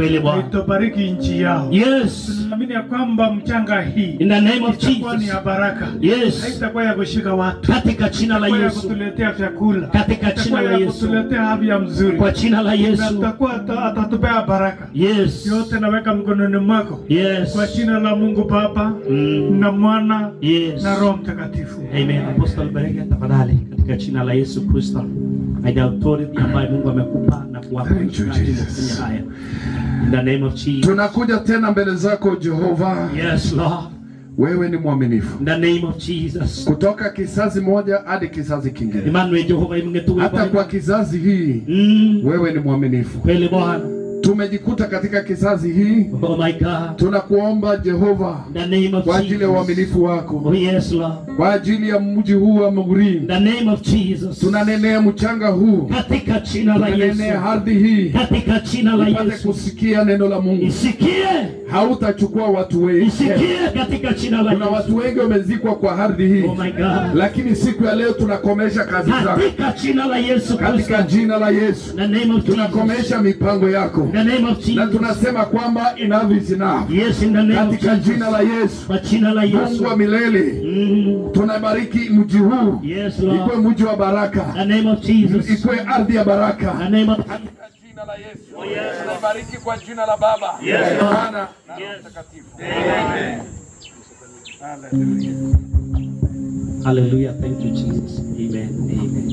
Kweli Bwana. Itabariki nchi yao. Yes. Tunaamini ya kwamba mchanga hii In the name of itakuwa ni Jesus. ya baraka. Yes. Haitakuwa ya kushika watu. Katika jina la Itakuwa ya Yesu. kutuletea vyakula. Katika jina la Yesu. Kutuletea afya mzuri. Kwa jina la Yesu. Atakuwa atatupea baraka. Yes. Yote naweka mkononi mwako. Yes. Kwa jina la Mungu Baba na Mwana na Roho Mtakatifu. Amen. Apostle Berega tafadhali katika jina la Yesu Kristo. By authority ambayo Mungu amekupa na kuwapa haya. In the name of Jesus. Tunakuja tena mbele zako Jehova. Yes, Lord. Wewe ni mwaminifu. In the name of Jesus. Kutoka kizazi moja hadi kizazi kingine. Emmanuel Jehova imngetuwe. Hata kwa kizazi hii wewe ni mwaminifu. Kweli Bwana. Tumejikuta katika kizazi hii. Oh my God. Tunakuomba Jehova kwa ajili ya uaminifu wako. Oh yes, Lord. Kwa ajili ya mji huu wa Muguri. In the name of Jesus. Tunanenea mchanga huu. Katika jina la Yesu. Tunanenea ardhi hii. Katika jina la Yesu. Ipate kusikia neno la Mungu. Isikie. Hautachukua watu wengi. Isikie katika jina la Yesu. Kuna watu wengi wamezikwa kwa ardhi hii. Oh my God. Lakini siku ya leo tunakomesha kazi zako. Katika jina la Yesu. Katika jina la Yesu. In the name of Jesus. Tunakomesha mipango yako. In the name of Jesus. Na tunasema kwamba enough is enough. Yes, in the name of Jesus. Katika jina la Yesu. Kwa jina la Yesu. Mungu wa milele. Tunabariki mji huu. Yes, Lord. Ikuwe mji wa baraka. In the name of Jesus. Ikuwe ardhi ya baraka. In the name of Katika jina la Yesu. Oh, yes. Tunabariki kwa jina la Baba. Yes, Mwana na Roho Mtakatifu. Amen. Hallelujah. Thank you, Jesus. Amen. Amen.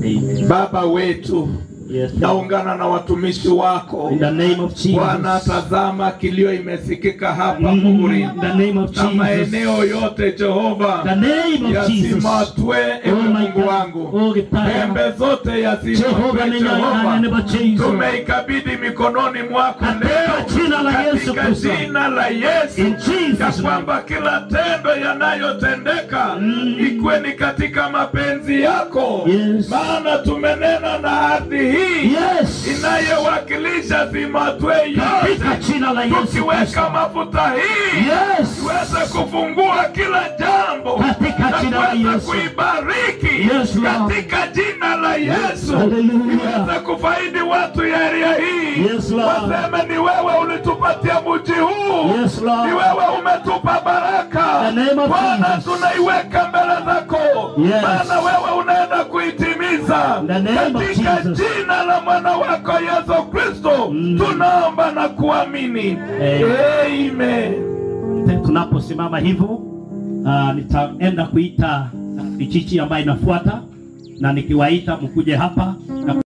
Amen. Baba wetu, yes, naungana na watumishi wako. In the name of Jesus. Bwana, tazama kilio imesikika hapa Muguri. In the name of Jesus. Na maeneo yote Jehova. The name of Jesus. Yasimatwe ewe Mungu wangu. Pembe zote yasimatwe Jehova. Tumeikabidhi mikononi mwako leo. Katika jina la Yesu. Ya kwamba kila tendo yanayotendeka ikuwe ni katika mapenzi yako. Maana tumenena na ardhi hii inayowakilisha zimatwe yote. Tukiweka mafuta hii tuweze kufungua kila jambo na kuweza kuibariki katika jina la Yesu. Tuweze kufaidi watu ya area hii. Waseme ni wewe ulitupatia mji huu. Ni wewe umetupa baraka. Bwana, tunaiweka mbele zako. Maana wewe unaenda kuitimiza. Katika jina la mwana wako Yesu Kristo tunaomba na kuamini. Amen. Tunaposimama hivyo, nitaenda kuita kijiji ambayo inafuata, na nikiwaita mkuje hapa.